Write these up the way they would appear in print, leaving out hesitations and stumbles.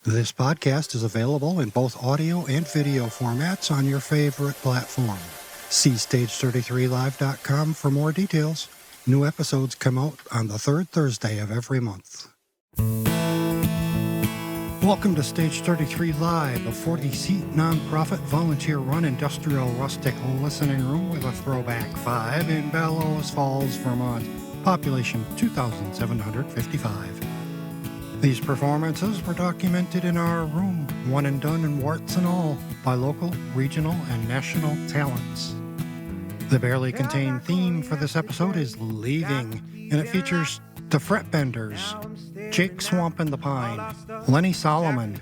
This podcast is available in both audio and video formats on your favorite platform. See stage33live.com for more details. New episodes come out on the third Thursday of every month. Welcome to Stage 33 Live, a 40-seat nonprofit volunteer-run industrial-rustic listening room with a throwback 5 in Bellows Falls, Vermont, population 2,755. These performances were documented in our room, one and done in warts and all, by local, regional, and national talents. The barely contained theme for this episode is Leaving, and it features the Fretbenders, Jake Swamp and the Pine, Lenny Solomon,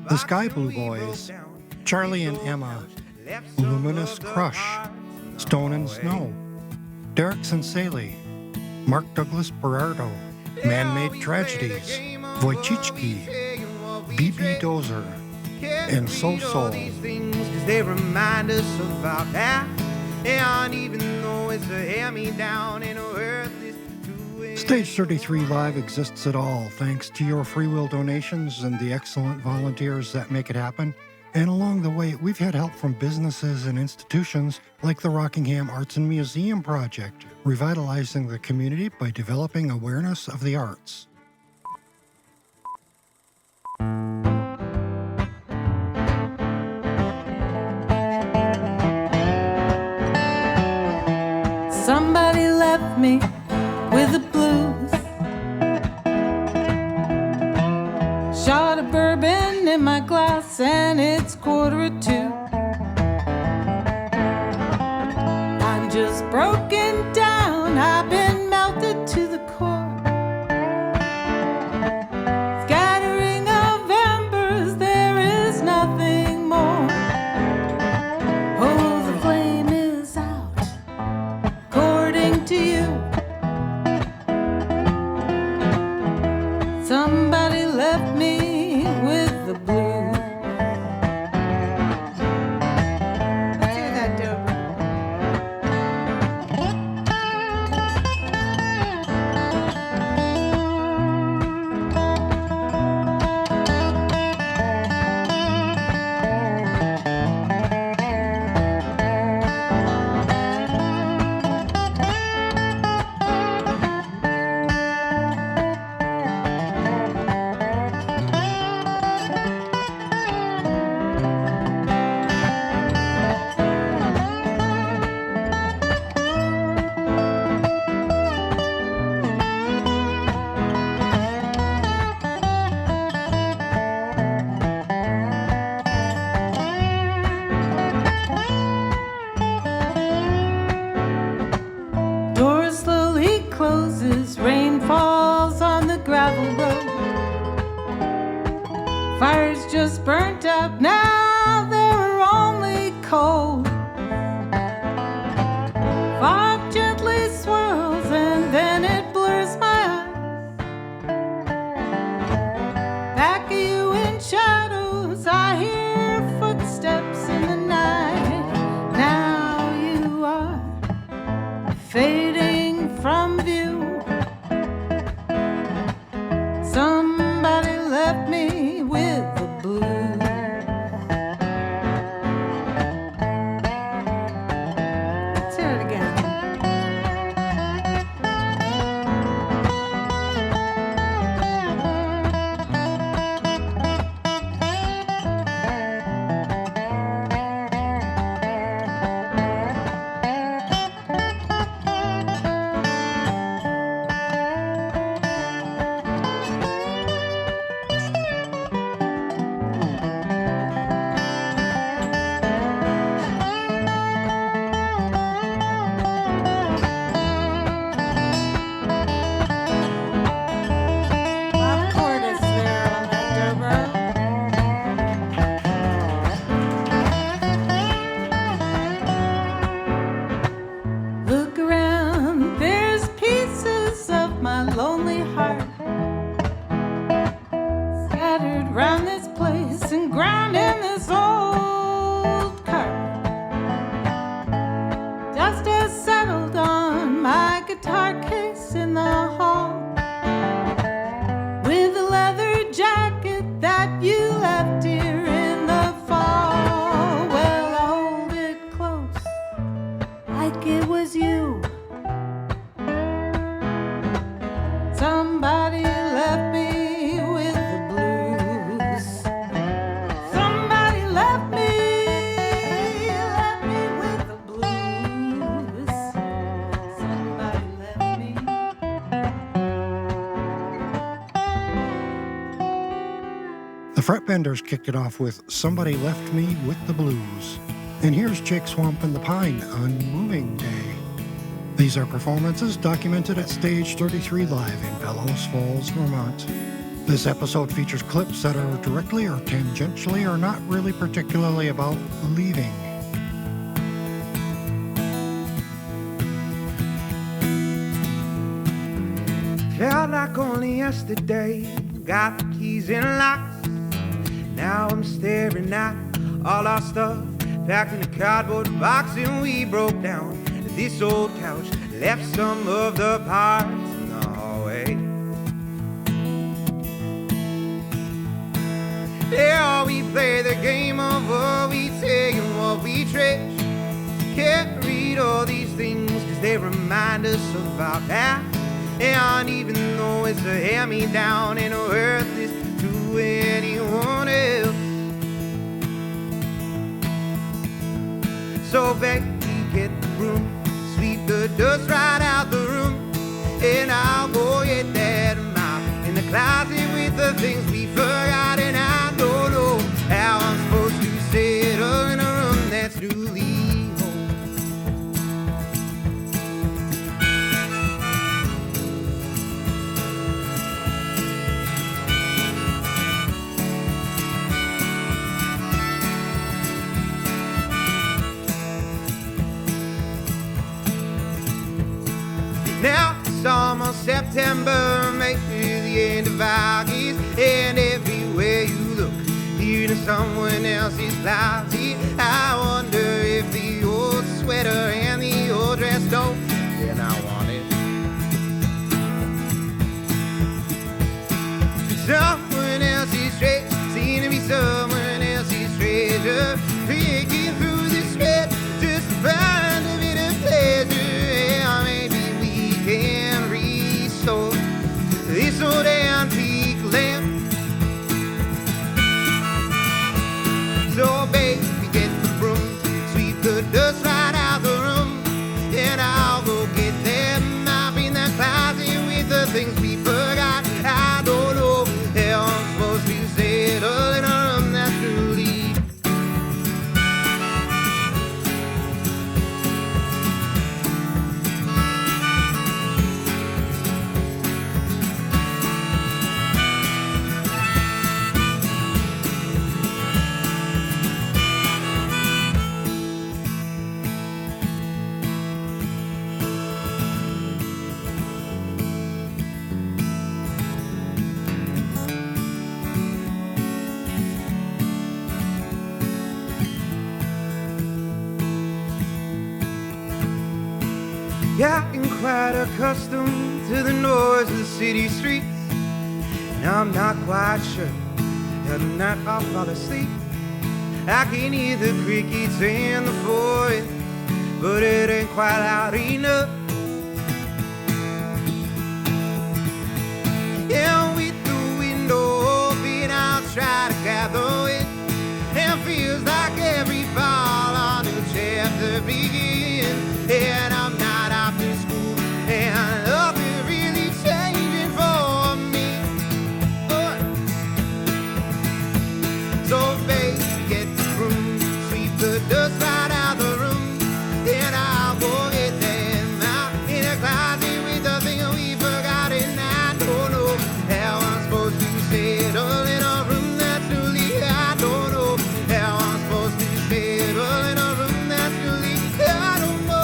the Sky Blue Boys, Charlie and Emma, Luminous Crush, Stone and Snow, Derek Sensali, Mark Douglas Berardo, Man-Made Tragedies, Wojcicki, BB Dozer, and So-Soul. They remind us of our past, and even though it's a hand-me-down and worthless. Stage 33 Live exists at all thanks to your free will donations and the excellent volunteers that make it happen. And along the way, we've had help from businesses and institutions like the Rockingham Arts and Museum Project, revitalizing the community by developing awareness of the arts. Somebody left me with the blues. Shot of bourbon in my glass and it's 1:45. I'm just broken down, I've been melted to the core. Scattering of embers, there is nothing more. Oh, the flame is out, according to you. Somebody left me with the blues. Let's hear that, Dover. Door slowly closes, rain falls on the gravel road. Fire's just burnt out, now they're only cold. Fog gently swirls and then it blurs my eyes. Back of you in shadows, I hear footsteps in the night. Now you are fading from view. Somebody left me with the blues. Let's hear it again. Bob Cordis there on that Dover. Look around, there's pieces of my lonely heart scattered round this place and ground in this old cart. Dust has settled on my guitar case in the hall with a leather jacket that you left here in the fall. Well, I hold it close like it was you. Somebody left me with the blues. Somebody left me with the blues. Somebody left me. The Fretbenders kicked it off with Somebody Left Me with the Blues. And here's Jake Swamp and the Pine on Moving Day. These are performances documented at Stage 33 Live in Bellows Falls, Vermont. This episode features clips that are directly or tangentially or not really particularly about leaving. Felt like only yesterday, got the keys and locks. Now I'm staring at all our stuff, packed in a cardboard box, and we broke down this old couch, left some of the parts in the hallway. Yeah, we play the game of what we take and what we trash. Carried all these things cause they remind us of our past. And even though it's a hand-me-down and worthless to anyone else, so baby, get the broom, sweep the dust right out the room, and I'll go get that mop in the closet with the things we forgot. And I don't know how I'm supposed to settle in a room that's newly home. Now it's almost September, maybe the end of August, and everywhere you look, even if someone else's cloudy, I wonder if the old sweater and the old dress don't, then I want it. Someone else's treasure, seem to be someone else's treasure, picking through the sweat just to find a bit of pleasure. Yeah, maybe can restore this old antique lamp. So baby, get the broom, sweep the dust right out the room, and I'll go get them mop in that closet with the things we forgot. I don't know how I'm supposed to settle in a room that's truly. Getting quite accustomed to the noise of the city streets, and I'm not quite sure that night I'll fall asleep. I can hear the crickets in the forest, but it ain't quite loud enough. Yeah, with the window open, I'll try to gather it, and feels like every fall a new chapter begins. And I'm not after school, and nothing really changing for me. So baby, get the broom, sweep the dust right out the room, and I'll go get them out in a closet with the thing we forgot. And I don't know how I'm supposed to settle in a room that's newly. I don't know how I'm supposed to settle in a room that's newly. I don't know.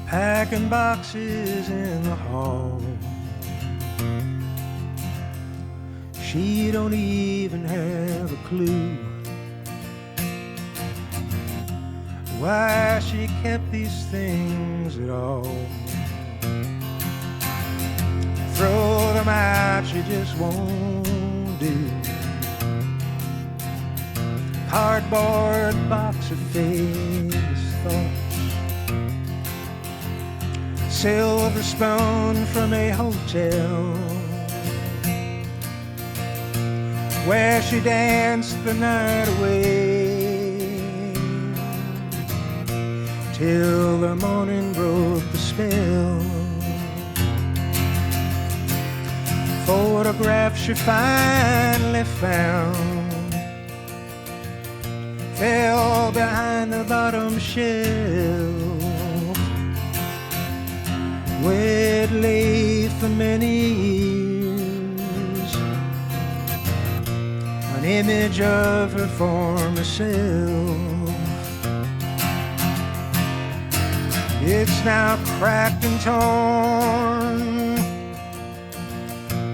Packing boxes in the hall. She don't even have a clue. why she kept these things at all. Throw them out, she just won't do. Cardboard box of famous thoughts, silver spoon from a hotel where she danced the night away till the morning broke the spell. Photograph she finally found fell behind the bottom shelf, where it lay for many years, an image of her former self. It's now cracked and torn,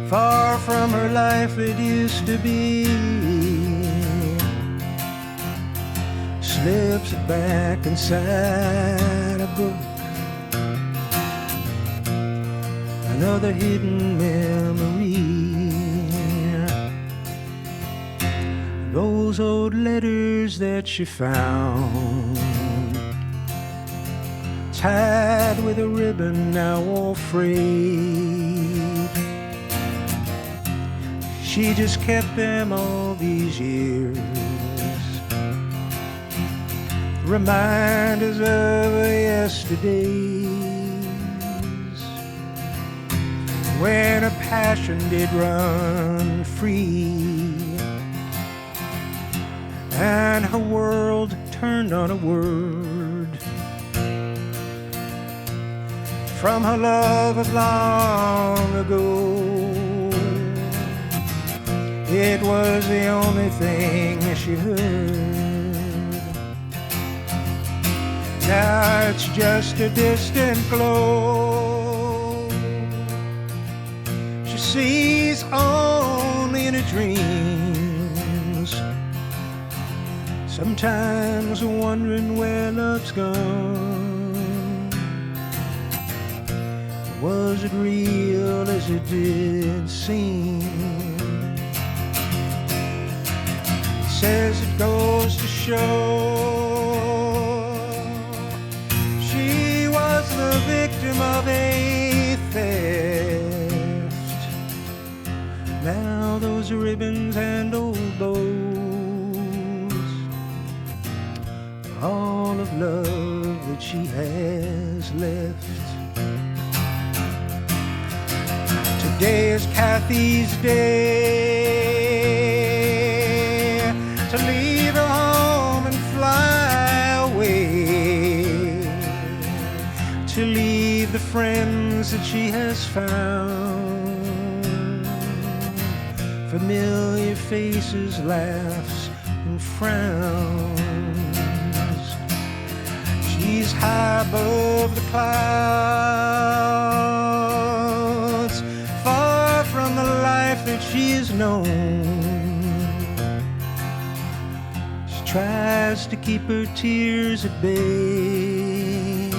far from her life it used to be. Slips it back inside a book, another hidden memory. Those old letters that she found, tied with a ribbon now all frayed. She just kept them all these years, reminders of yesterdays, when a passion did run free, and her world turned on a word from her love of long ago. It was the only thing she heard. Now it's just a distant glow she sees only in her dreams, sometimes wondering where love's gone. Was it real as it did seem? Says it goes to show the victim of a theft. Now those ribbons and old bows, all of love that she has left. Today is Kathy's day to leave her home and fly away, to leave the friends that she has found, familiar faces, laughs and frowns. She's high above the clouds, far from the life that she has known. She tries to keep her tears at bay.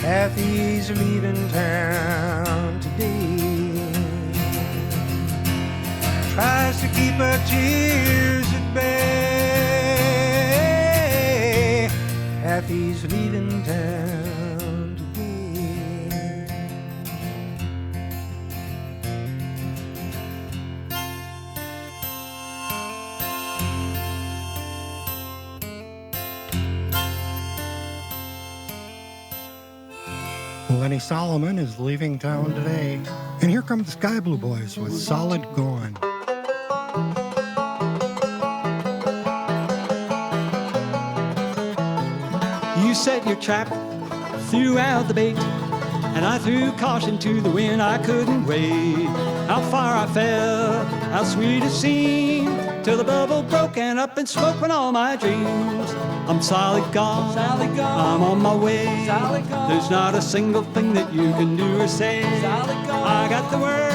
Kathy's leaving town today, tries to keep her tears at bay. Kathy's leaving town today. Lenny Solomon is leaving town today. And here come the Sky Blue Boys with Solid Gone. You set your trap, threw out the bait, and I threw caution to the wind. I couldn't wait. How far I fell, how sweet it seemed, till the bubble broke and up in smoke went all my dreams. I'm solid gone, I'm on my way. There's not a single thing that you can do or say. I got the word,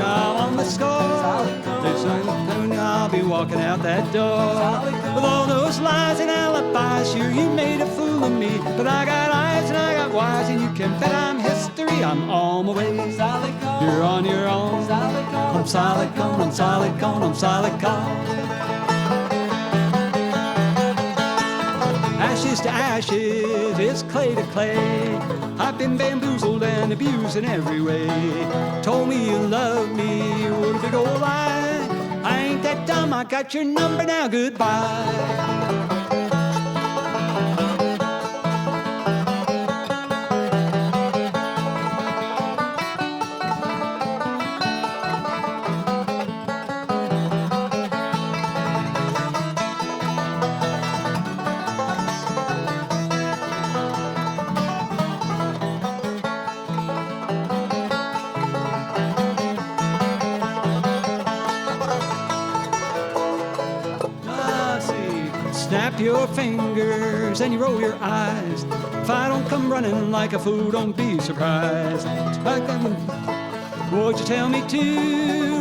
I'm on the score. There's nothing I'll be walking out that door. With all those lies and alibis, sure you made a fool of me. But I got eyes and I got wise, and you can bet I'm history. I'm on my way. You're on your own. I'm solid gone, I'm solid gone, I'm solid gone. Ashes to ashes, it's clay to clay. I've been bamboozled and abused in every way. Told me you loved me, what a big old lie. I ain't that dumb, I got your number now, goodbye. Snap your fingers and you roll your eyes. If I don't come running like a fool, don't be surprised. What'd you tell me to?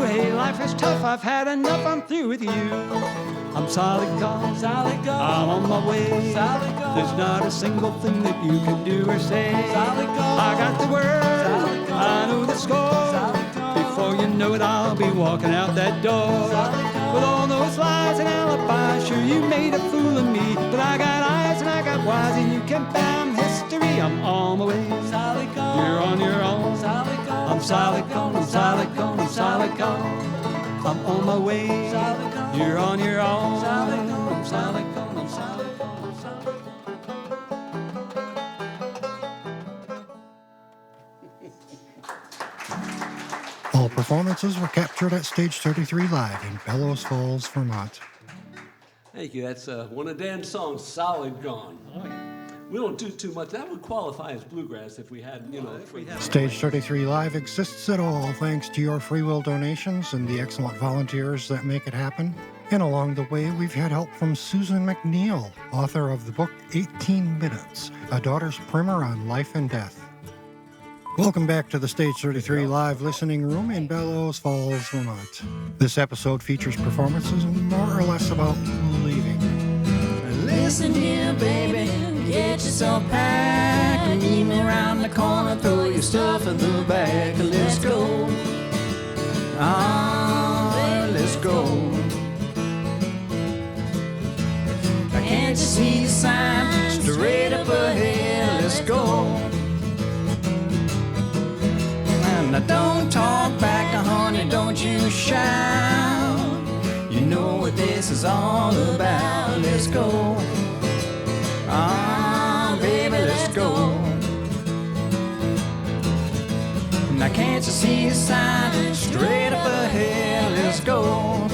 Hey, life is tough, I've had enough, I'm through with you. I'm solid gone, I'm on my way. There's not a single thing that you can do or say. I got the word, I know the score. Before you know it, I'll be walking out that door. With all those lies and alibis, sure you made a fool of me. But I got eyes and I got wise, and you can bet I'm history. I'm on my way. You're on your own. I'm solid gone, I'm solid gone, I'm solid gone. I'm on my way. You're on your own. I'm solid gone, I'm solid gone, I'm solid gone. All performances were captured at Stage 33 Live in Bellows Falls, Vermont. Thank you. That's one of Dan's songs, Solid Gone. Oh, yeah. We don't do too much. That would qualify as bluegrass if we had, if we had. Stage 33 Live exists at all thanks to your free will donations and the excellent volunteers that make it happen. And along the way, we've had help from Susan McNeil, author of the book 18 Minutes, a daughter's primer on life and death. Welcome back to the Stage 33 Live listening room in Bellows Falls, Vermont. This episode features performances more or less about leaving. Listen here, baby, get yourself packed and meet me around the corner, throw your stuff in the bag. Let's go. Let's go. Can't you see the sign straight up ahead? Let's go. Now don't talk back, honey, don't you shout. You know what this is all about. Let's go. Baby, let's go. Now can't you see the sign straight up ahead? Let's go.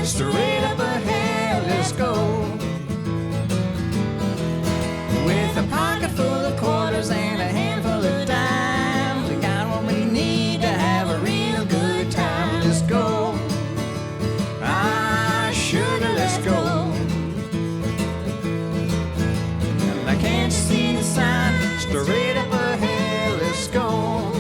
Straight up ahead, let's go. With a pocket full of quarters and a handful of dimes, we got what we need to have a real good time. Let's go. Sugar, let's go. Now can't you see the sign? Straight up ahead, let's go.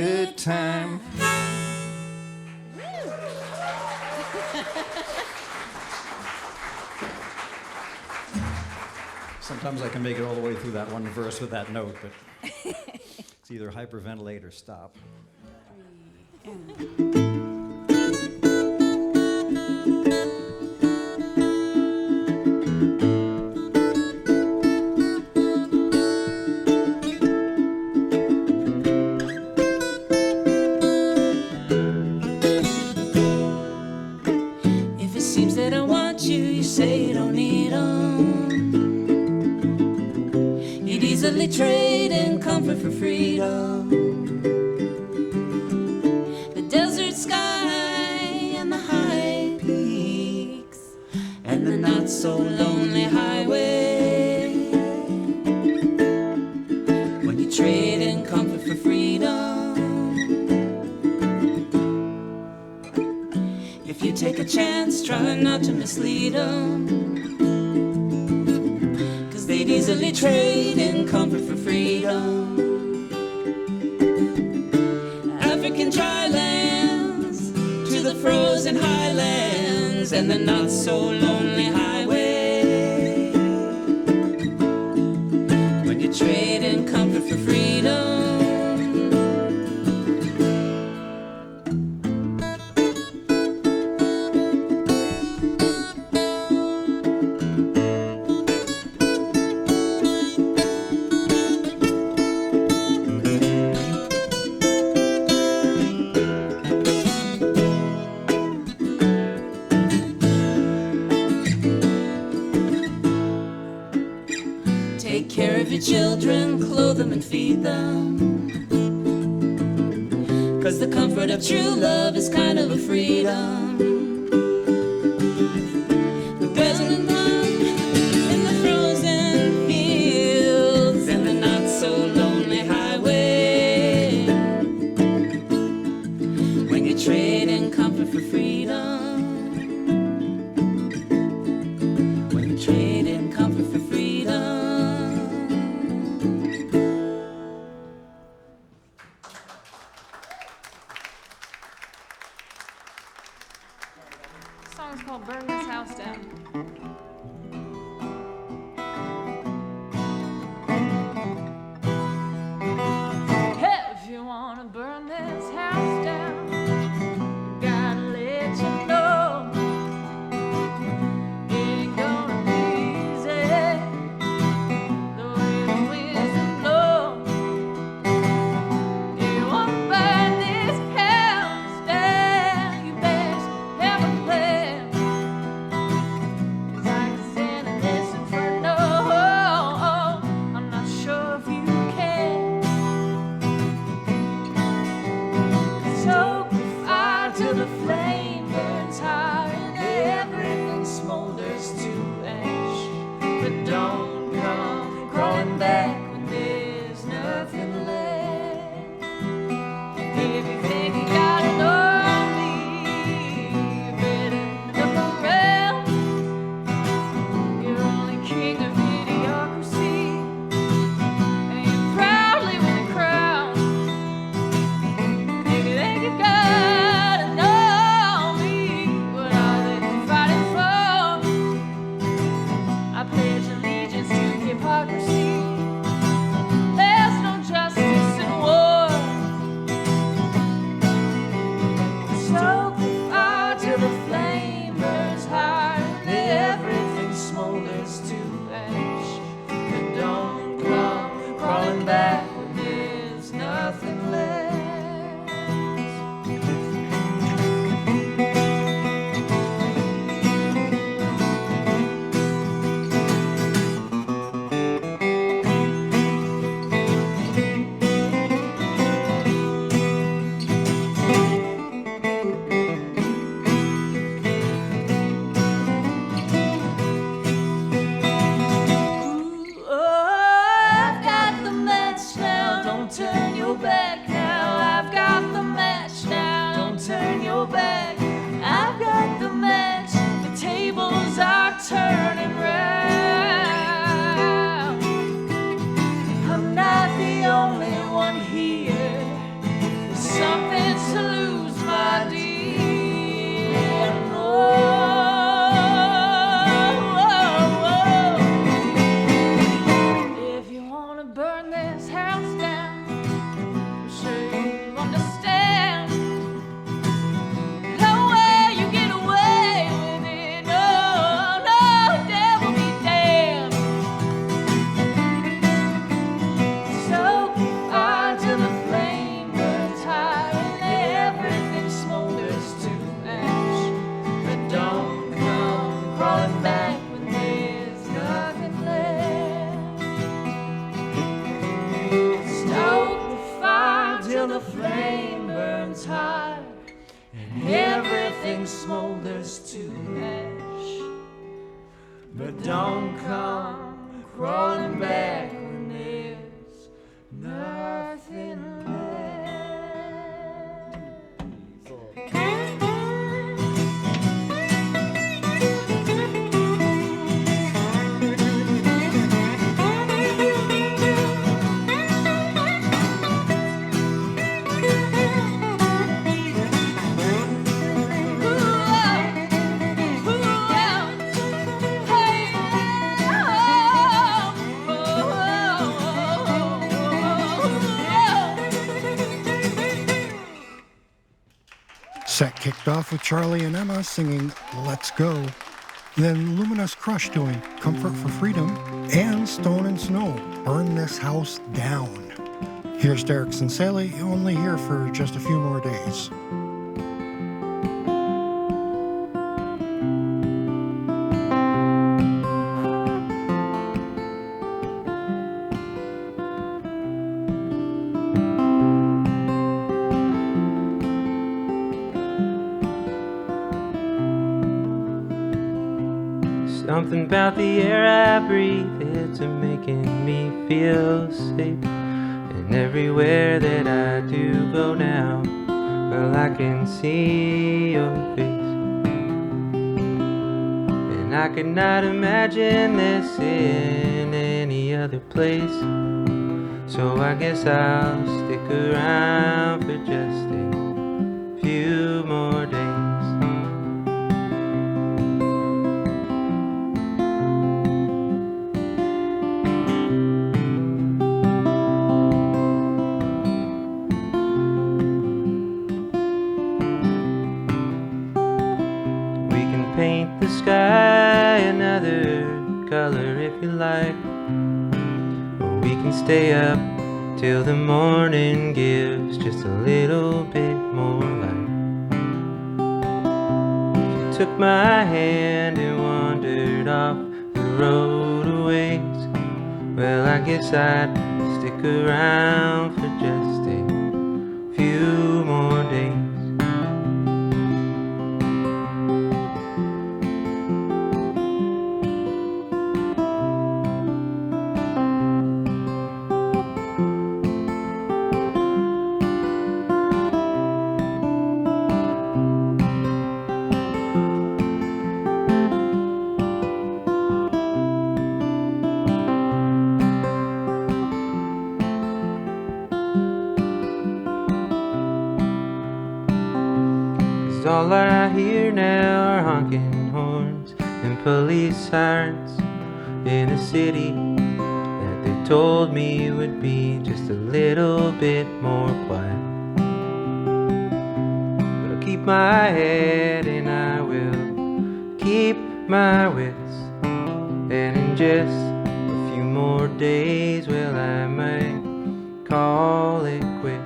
good time. Sometimes I can make it all the way through that one verse with that note, but it's either hyperventilate or stop. If it seems that I want you, you say you don't need 'em. You'd easily trade in comfort for freedom. The desert sky and the high peaks and the not so lonely highway. When you trade in comfort for freedom, if you take a chance, try not to mislead 'em. They'd easily trade in comfort for freedom. African dry lands to the frozen highlands and the not so lonely highway. When you trade in comfort for freedom. Children, clothe them and feed them. 'Cause the comfort of true love is kind of a freedom. The desert and run in the frozen fields and the not so lonely highway. When you trade in comfort for freedom. When you trade in comfort for freedom. Song's called Burn This House Down. If you wanna burn this house down, you gotta let you know it ain't gonna be easy. The way the winds blow. If you wanna burn this house down, you best have a plan. It's like sending this inferno. I'm not sure if you can. 'Cause flame burns hot and everything smolders to ash. But don't come crawling back when there's nothing left. Set kicked off with Charlie and Emma singing Let's Go. Then Luminous Crush doing Comfort for Freedom, and Stone and Snow, Burn This House Down. Here's Derrickson Saley, only here for just a few more days. Something about the air I breathe, it's making me feel safe. And everywhere that I do go now, well, I can see your face. And I could not imagine this in any other place. So I guess I'll stick around for just a few more days. Paint the sky another color if you like, or we can stay up till the morning gives just a little bit more light. If you took my hand and wandered off the road a ways, well, I guess I'd stick around for just a few more days. All I hear now are honking horns and police sirens in a city that they told me would be just a little bit more quiet. But I'll keep my head and I will keep my wits, and in just a few more days, well, I might call it quits.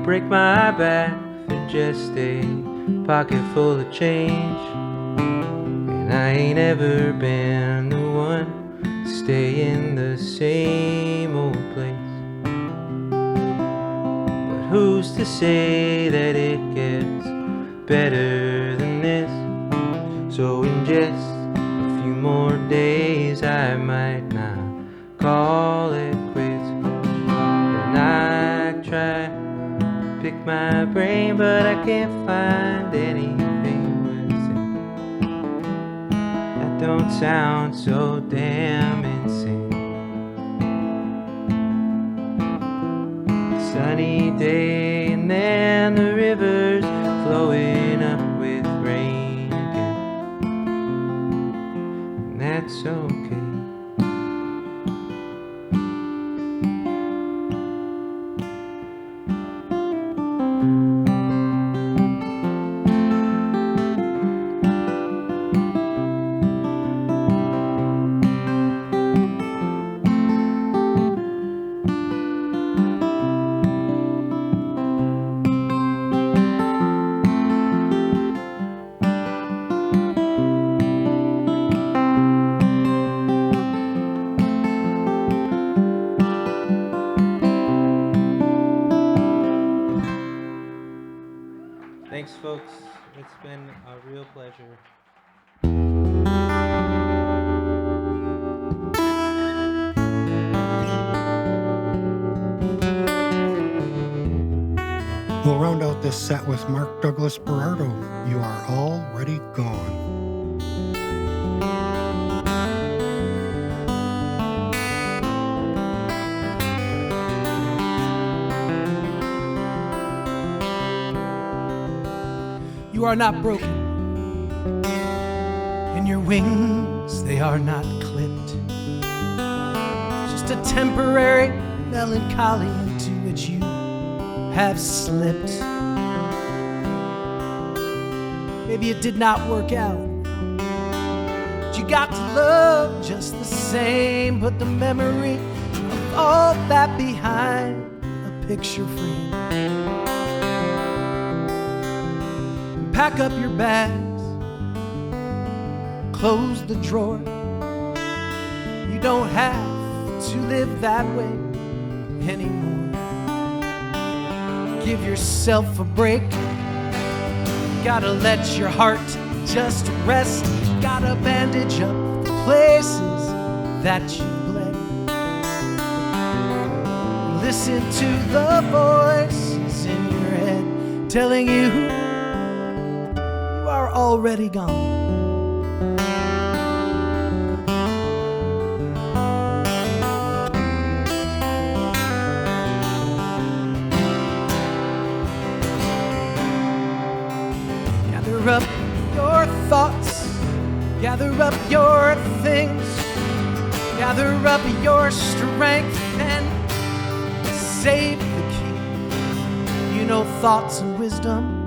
Break my back for just a pocket full of change, and I ain't ever been the one to stay in the same old place. But who's to say that it gets better than this? So in just a few more days I might not call it quits. And I try pick my brain, but I can't find anything worth it. That don't sound so damn insane. Sunny day and then the river's flowing up with rain again, and that's okay. Thanks, folks. It's been a real pleasure. We'll round out this set with Mark Douglas Berardo, You Are Already Gone. You are not broken, and your wings, they are not clipped. Just a temporary melancholy into which you have slipped. Maybe it did not work out, but you got to love just the same. Put the memory of all that behind a picture frame. Pack up your bags, close the drawer. You don't have to live that way anymore. Give yourself a break. Gotta let your heart just rest. Gotta bandage up the places that you bled. Listen to the voices in your head telling you are already gone. Gather up your thoughts, gather up your things, gather up your strength and save the key. You know, thoughts and wisdom,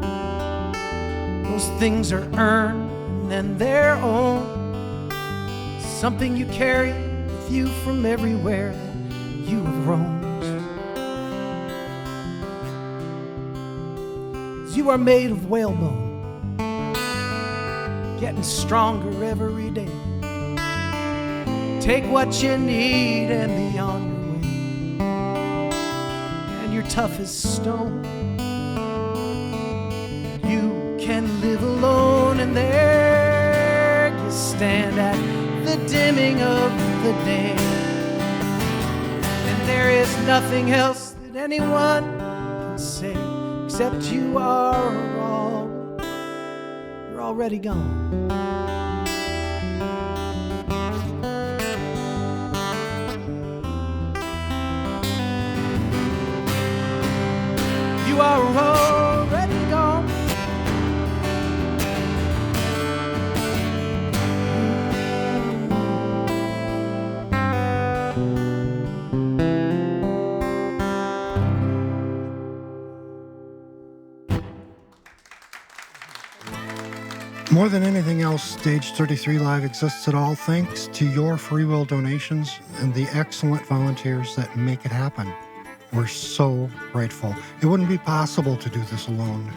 those things are earned and they're own. Something you carry with you from everywhere that you have roamed. 'Cause you are made of whalebone, getting stronger every day. Take what you need and be on your way. And you're tough as stone. Can live alone, and there you stand at the dimming of the day. And there is nothing else that anyone can say except you're already gone. You are already gone. More than anything else, Stage 33 Live exists at all thanks to your free will donations and the excellent volunteers that make it happen. We're so grateful. It wouldn't be possible to do this alone.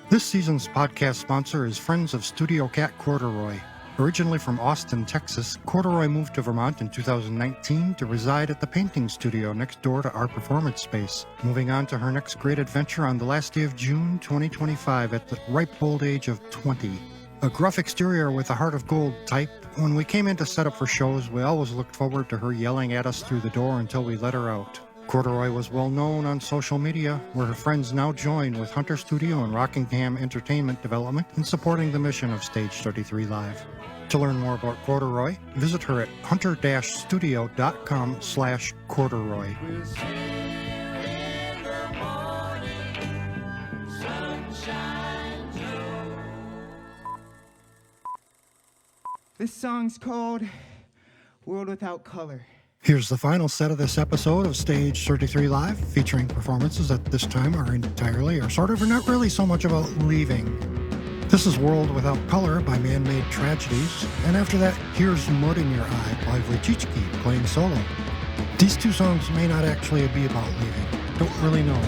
This season's podcast sponsor is Friends of Studio Cat Corduroy. Originally from Austin, Texas, Corduroy moved to Vermont in 2019 to reside at the painting studio next door to our performance space, moving on to her next great adventure on the last day of June 2025 at the ripe old age of 20. A gruff exterior with a heart of gold type, when we came in to set up for shows, we always looked forward to her yelling at us through the door until we let her out. Corduroy was well known on social media, where her friends now join with Hunter Studio and Rockingham Entertainment Development in supporting the mission of Stage 33 Live. To learn more about Corduroy, visit her at hunter-studio.com/corduroy. This song's called World Without Color. Here's the final set of this episode of Stage 33 Live, featuring performances that this time are entirely, or sort of, or not really so much about leaving. This is World Without Color by Man-Made Tragedies, and after that, here's Mud in Your Eye by Wojcicki playing solo. These two songs may not actually be about leaving. Don't really know.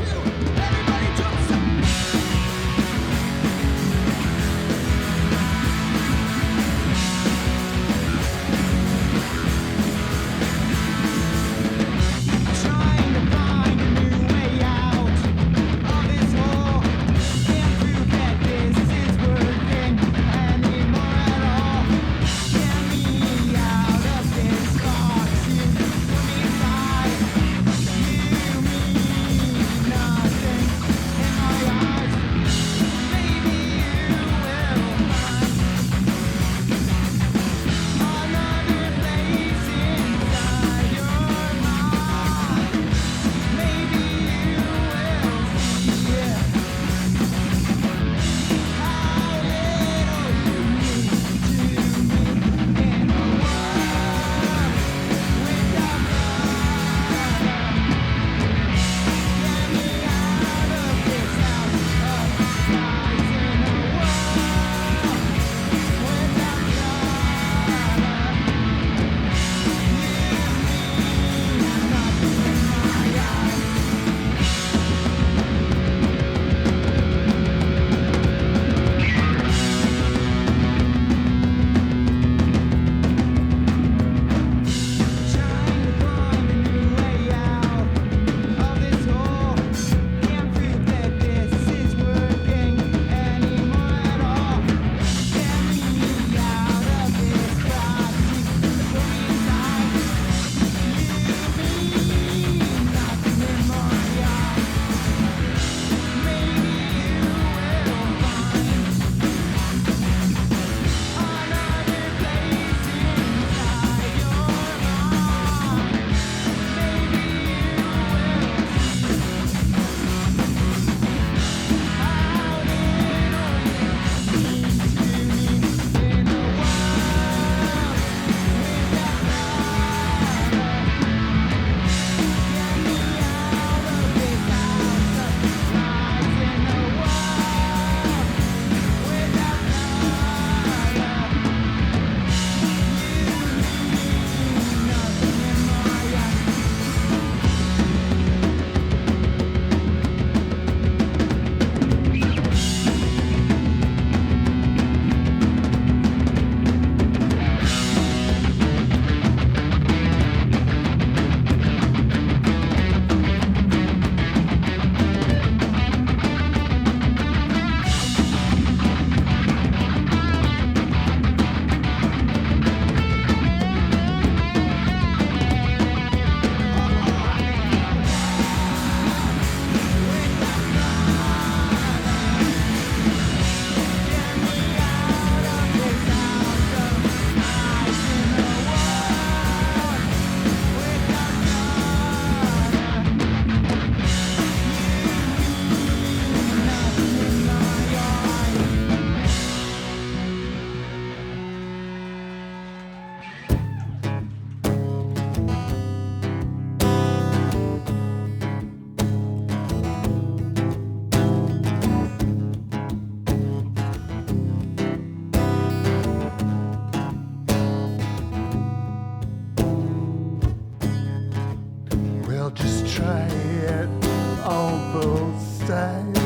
both sides.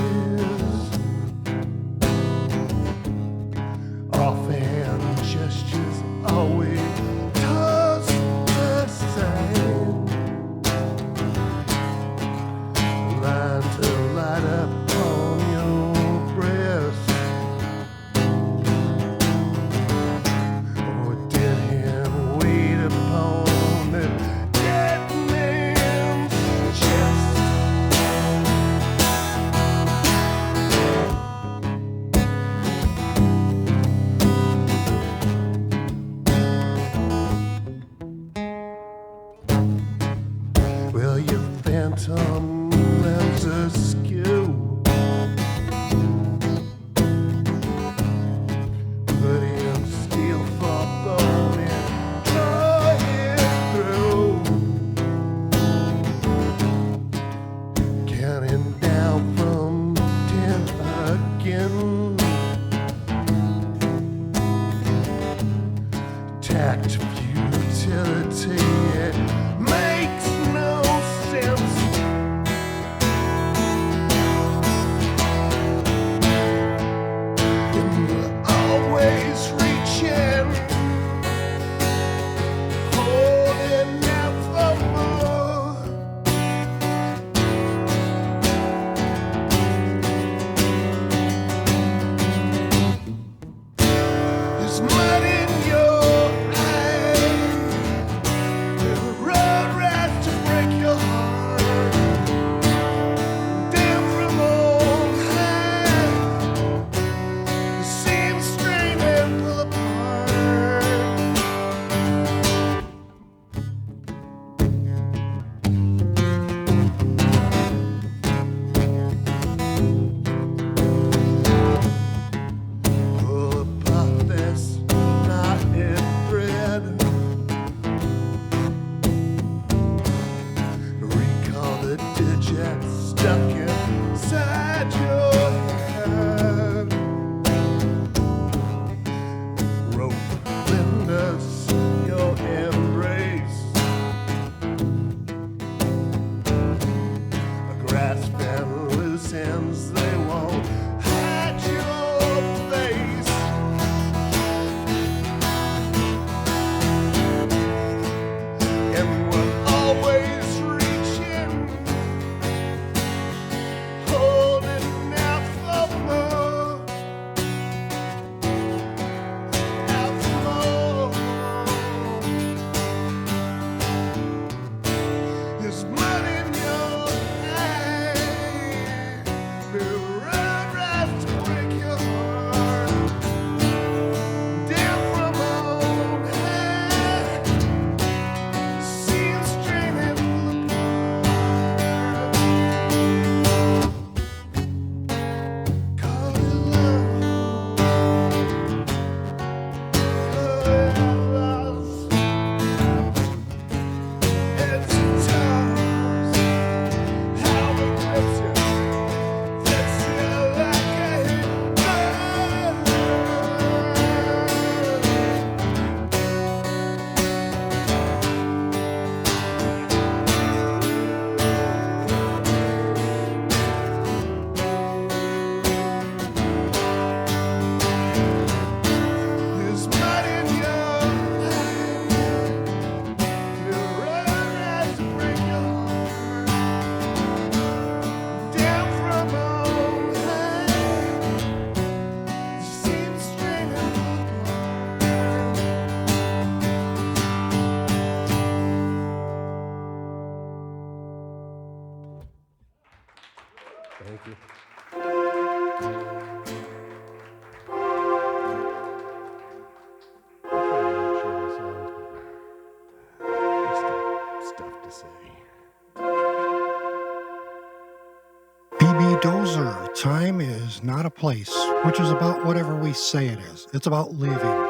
Offhand gestures always tossed aside. Line to light up on your breast. Or did him wait upon the dead man's chest? Well, your phantom lens askew. Put in steel for bone and draw it through. Counting down from 10 again. Tact futility, it makes no sense. And we're always reaching, holding out for more. There's mud in your eye. There's a road rash to break your heart. Down from on high, the seams strain and pull apart. Pull apart this knotted thread. Recall the digits stuck inside your head. Rope lend us your embrace. A grasp and loose ends, they won't hide your face. And we're always reaching, holding out for more, out for more. There's mud in your eye, the road rash to break your heart. Down from on high, seams straining apart. Call it love, call it loss. It's tough, how it grips you, fits you like a hit. There's mud in your eye, the road rash to break your heart. Down from on high, seams straining apart. Thank you. Stuff to say. BB Dozer, time is not a place, which is about whatever we say it is. It's about living.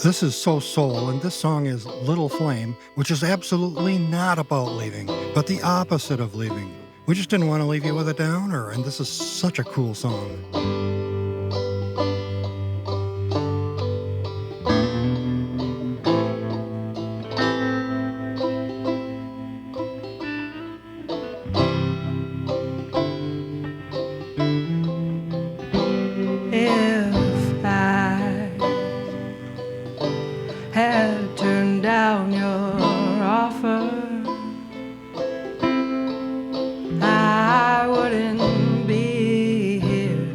This is So Soul, and this song is Little Flame, which is absolutely not about leaving, but the opposite of leaving. We just didn't want to leave you with a downer, and this is such a cool song. If I had turned down your offer, I wouldn't be here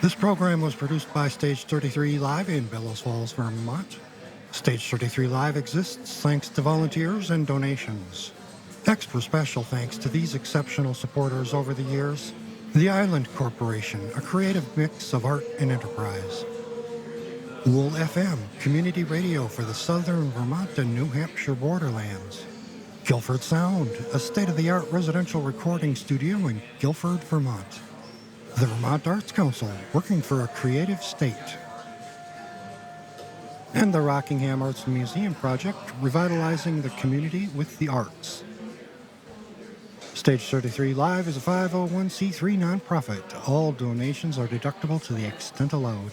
This program was produced by Stage 33 Live in Bellows Falls, Vermont. Stage 33 Live exists thanks to volunteers and donations. Extra special thanks to these exceptional supporters over the years. The Island Corporation, a creative mix of art and enterprise. Wool FM, community radio for the southern Vermont and New Hampshire borderlands. Guilford Sound, a state-of-the-art residential recording studio in Guilford, Vermont. The Vermont Arts Council, working for a creative state. And the Rockingham Arts and Museum Project, revitalizing the community with the arts. Stage 33 Live is a 501c3 nonprofit. All donations are deductible to the extent allowed.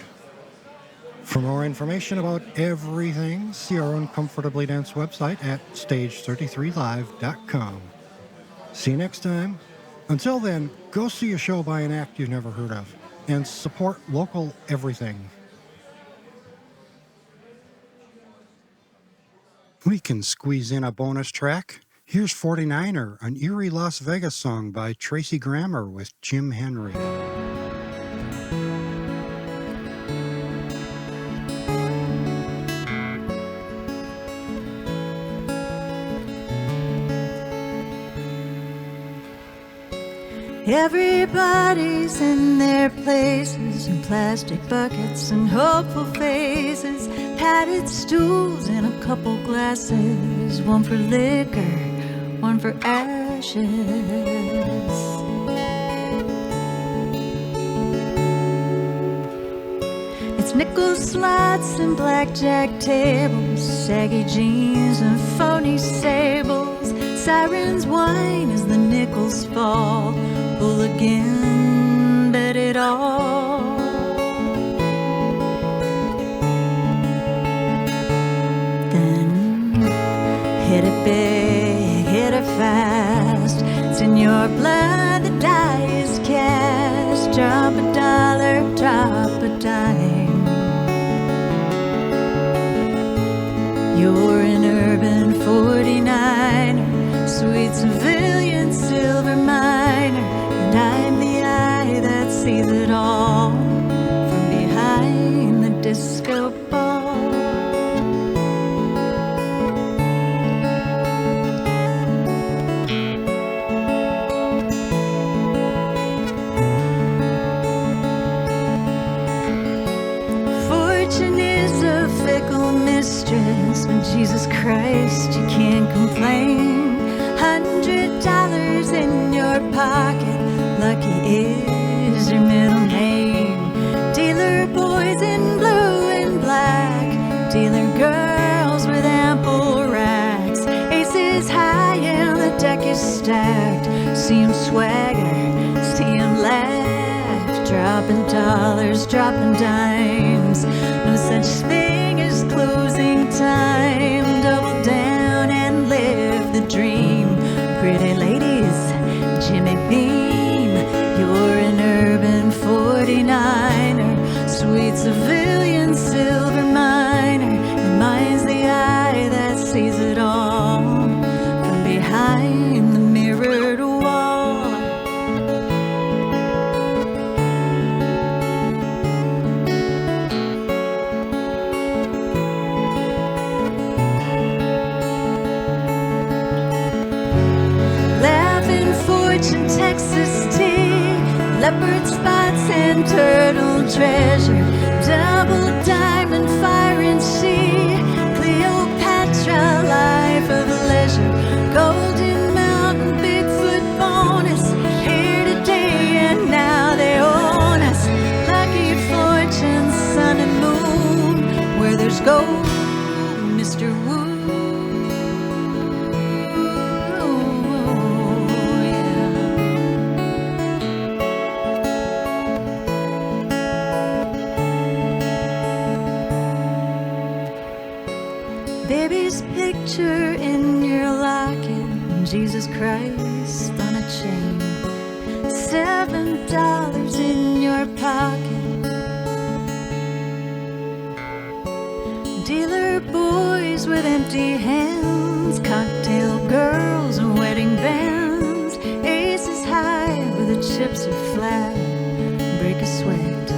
For more information about everything, see our Uncomfortably Dense website at stage33live.com. See you next time. Until then, go see a show by an act you've never heard of, and support local everything. We can squeeze in a bonus track. Here's 49er, an eerie Las Vegas song by Tracy Grammer with Jim Henry. Everybody's in their places, in plastic buckets and hopeful faces, padded stools and a couple glasses, one for liquor, one for ashes. It's nickel slots and blackjack tables, saggy jeans and phony sables, sirens whine as the nickels fall, pull again, bet it all. Then hit it big, hit it fast, it's in your blood, the die is cast. Drop a dollar, drop a dime. You're an urban 49er, sweet civilian silver miner, and I'm the eye that sees it all from behind the disco ball. Fortune is a fickle mistress, but Jesus Christ, you can't complain. $100 in your pocket, lucky is your middle name. Dealer boys in blue and black, dealer girls with ample racks. Aces high and the deck is stacked, see 'em swagger, see 'em laugh. Dropping dollars, dropping dimes, no such thing as closing time. Double down and live the dream. Pretty ladies, Jimmy Beam, you're an urban 49er, sweet civilian silver miner, and mine's the eye that sees it all from behind the mirrored wall. Texas tea, leopard spots and turtle treasure, double diamond fire and sea, Cleopatra life of leisure, Golden Mountain Bigfoot bonus, here today and now they own us. Lucky fortune, sun and moon, where there's gold, Mr. Woo. Baby's picture in your locket, Jesus Christ on a chain, $7 in your pocket. Dealer boys with empty hands, cocktail girls and wedding bands, aces high where the chips are flat, break a sweat,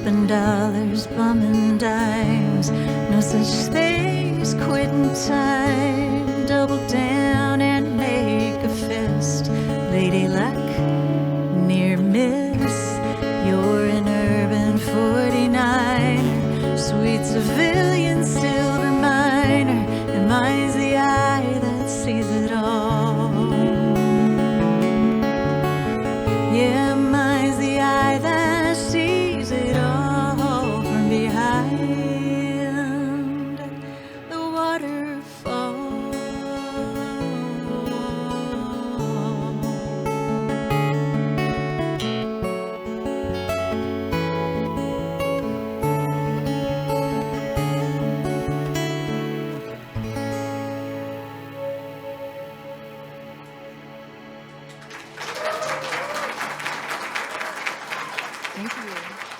flipping dollars, bumming dimes. No such thing as quitting time. Double down and make a fist. Lady luck, near miss. You're an urban 49er, sweet civilian silver miner, and mine's the eye that sees it all. Yeah, mine's the eye that sees it all from behind the waterfall. Thank you.